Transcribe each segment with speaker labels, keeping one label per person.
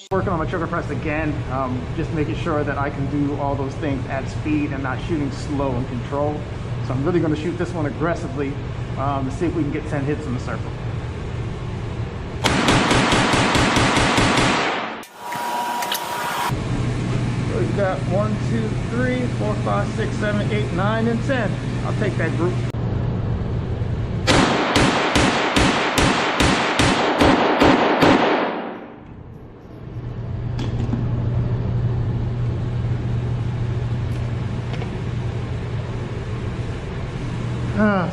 Speaker 1: Working on my trigger press again, just making sure that I can do all those things at speed and not shooting slow and controlled. So I'm really going to shoot this one aggressively to see if we can get 10 hits in the circle. So we've got 1, 2, 3, 4, 5, 6, 7, 8, 9, and 10. I'll take that group.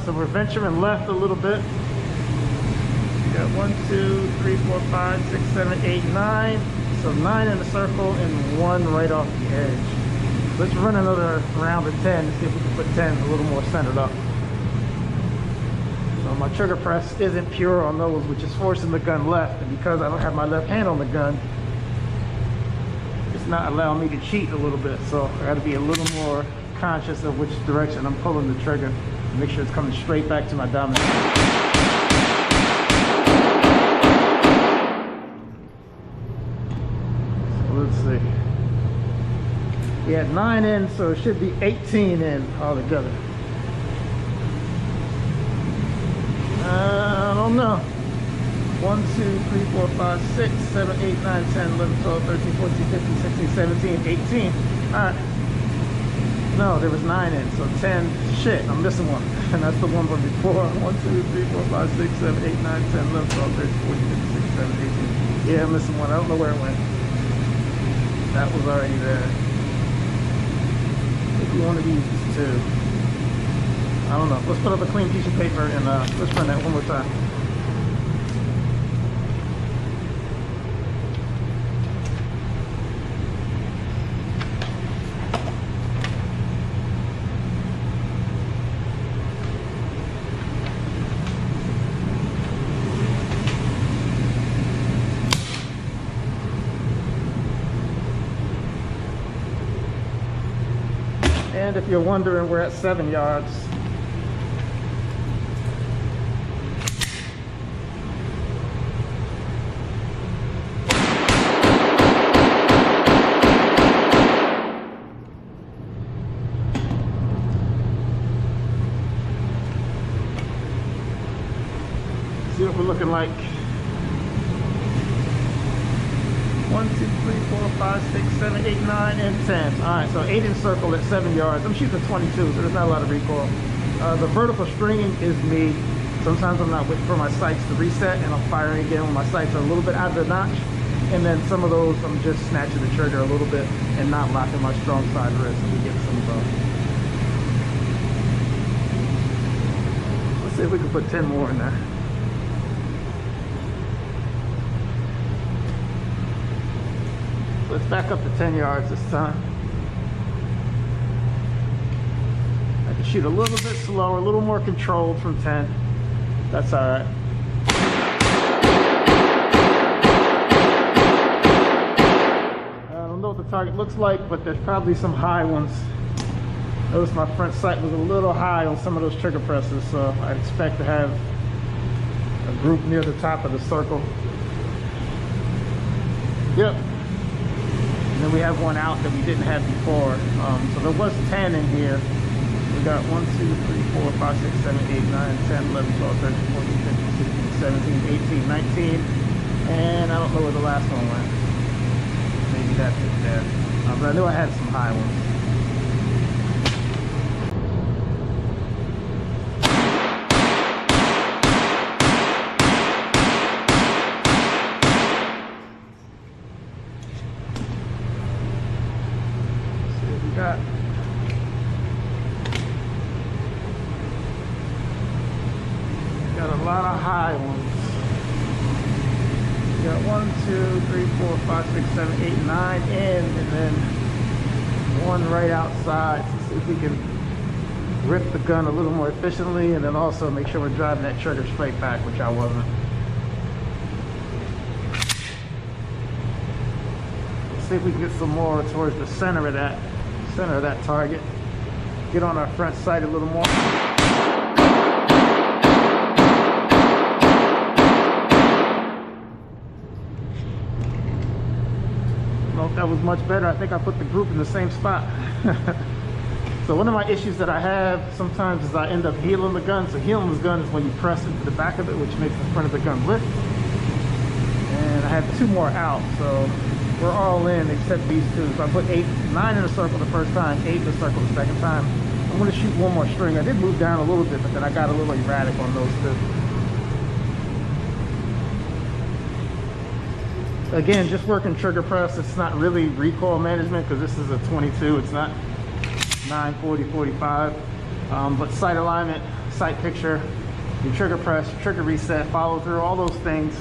Speaker 1: So we're venturing left a little bit. We got 1, 2, 3, 4, 5, 6, 7, 8, 9. So 9 in the circle and 1 right off the edge. Let's run another round of 10 to see if we can put 10 a little more centered up. So my trigger press isn't pure on those, which is forcing the gun left. And because I don't have my left hand on the gun, it's not allowing me to cheat a little bit. So I got to be a little more conscious of which direction I'm pulling the trigger. Make sure it's coming straight back to my dominant. So let's see. We had 9 in, so it should be 18 in altogether. I don't know. 1, 2, 3, 4, 5, 6, 7, 8, 9, 10, 11, 12, 13, 14, 15, 16, 17, 18. All right. No, there was 9 in, so 10. Shit, I'm missing one. And that's the one from before. 1, 2, 3, 4, 5, 6, 7, 8, 9, 10, 11, 12, 13, 14, 15, 16, 17, 18. Yeah, I'm missing one. I don't know where it went. That was already there. If you want to use this too. I don't know. Let's put up a clean piece of paper and let's run that one more time. And if you're wondering, we're at 7 yards. See what we're looking like. 1, 2, 3, 4, 5, 6, 7, 8, 9, and 10. All right, so 8 in circle at 7 yards. I'm shooting a 22, so there's not a lot of recoil. The vertical stringing is me. Sometimes I'm not waiting for my sights to reset, and I'm firing again when my sights are a little bit out of the notch. And then some of those, I'm just snatching the trigger a little bit and not locking my strong side wrist, and we get some let's see if we can put 10 more in there. Let's back up to 10 yards this time. I can shoot a little bit slower, a little more controlled from 10. That's all right. I don't know what the target looks like, but there's probably some high ones. Notice my front sight was a little high on some of those trigger presses, so I expect to have a group near the top of the circle. Yep. And then we have one out that we didn't have before. So there was 10 in here. We got 1, 2, 3, 4, 5, 6, 7, 8, 9, 10, 11, 12, 13, 14, 15, 16, 17, 18, 19. And I don't know where the last one went. Maybe that's it there. But I knew I had some high ones. Got a lot of high ones. We got 1, 2, 3, 4, 5, 6, 7, 8, 9 in, and then one right outside. So see if we can grip the gun a little more efficiently, and then also make sure we're driving that trigger straight back, which I wasn't. see if we can get some more towards the center of that target. Get on our front sight a little more. That was much better. I think I put the group in the same spot. So one of my issues that I have sometimes is I end up heeling the gun. So heeling the gun is when you press into the back of it, which makes the front of the gun lift. And I have 2 more out, so we're all in except these 2. So I put 9 in a circle the first time, 8 in a circle the second time. I'm going to shoot 1 more string. I did move down a little bit, but then I got a little erratic on those 2. Again, just working trigger press. It's not really recoil management because this is a 22. It's not 9, 40, 45. But sight alignment, sight picture, your trigger press, trigger reset, follow through, all those things,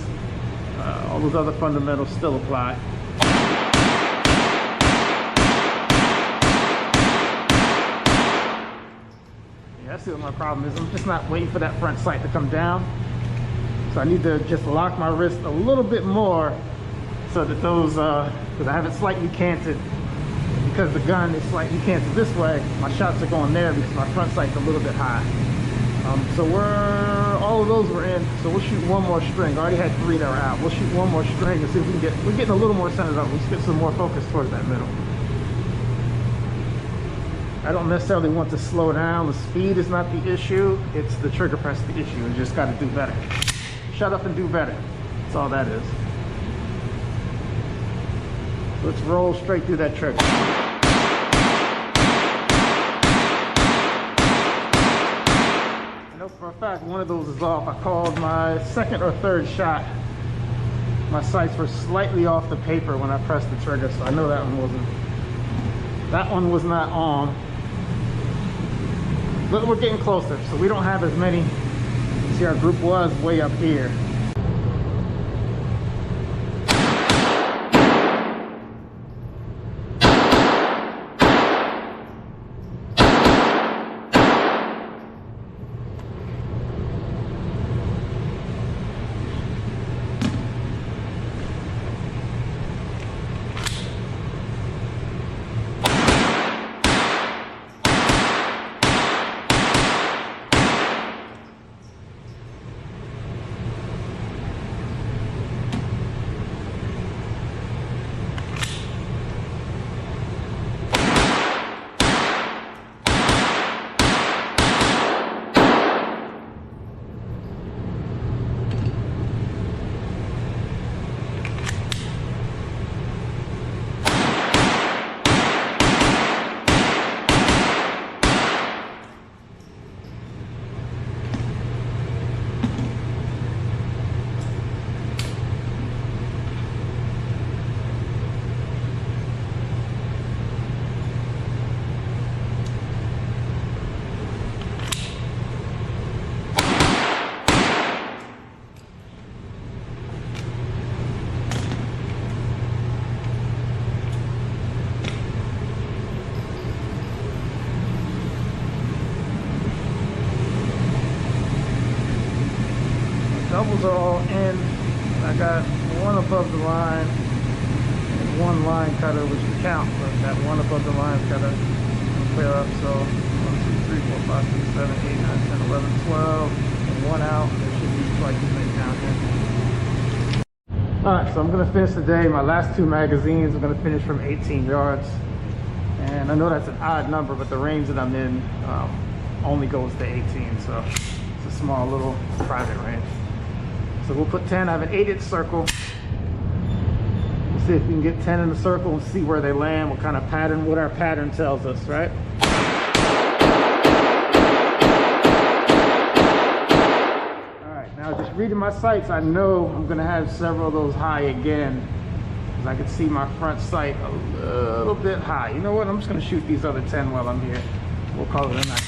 Speaker 1: all those other fundamentals still apply. Yeah, that's what my problem is. I'm just not waiting for that front sight to come down. So I need to just lock my wrist a little bit more so that those, because I have it slightly canted, because the gun is slightly canted this way, my shots are going there because my front sight's a little bit high. So all of those were in, so we'll shoot 1 more string. I already had 3 that were out. We'll shoot 1 more string and see if we can we're getting a little more centered up. Let's get some more focus towards that middle. I don't necessarily want to slow down. The speed is not the issue. It's the trigger press the issue. You just got to do better. Shut up and do better. That's all that is. Let's roll straight through that trigger. I know for a fact one of those is off. I called my 2nd or 3rd shot. My sights were slightly off the paper when I pressed the trigger, so I know that one was not on. But we're getting closer, so we don't have as many. See, our group was way up here. Doubles are all in. I got 1 above the line and 1 line cutter, which can count, but that 1 above the line cutter will clear up. So 1, 2, 3, 4, 5, 6, 7, 8, 9, 10, 11, 12, and 1 out. There should be twice as many down here. Alright, so I'm going to finish the day. My last 2 magazines, I'm going to finish from 18 yards. And I know that's an odd number, but the range that I'm in only goes to 18, so it's a small little private range. So we'll put 10. I have an 8-inch circle. We'll see if we can get 10 in the circle and see where they land, what kind of pattern, what our pattern tells us, right? All right, now just reading my sights, I know I'm gonna have several of those high again, because I can see my front sight a little bit high. You know what, I'm just gonna shoot these other 10 while I'm here. We'll call it a night.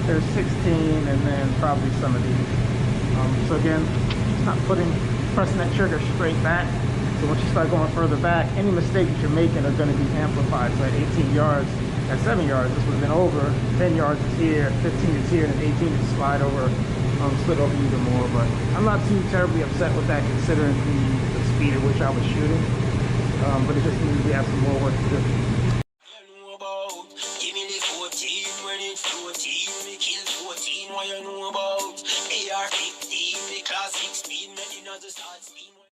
Speaker 1: There's 16, and then probably some of these. So again, it's not pressing that trigger straight back. So once you start going further back, any mistakes you're making are going to be amplified. So at 18 yards, at 7 yards, this would have been over. 10 yards is here, 15 is here, and 18 is slide over, slid over even more. But I'm not too terribly upset with that considering the speed at which I was shooting. But it just means we have some more work to do. Give me the 14 when it's 14, we kill 14, why you know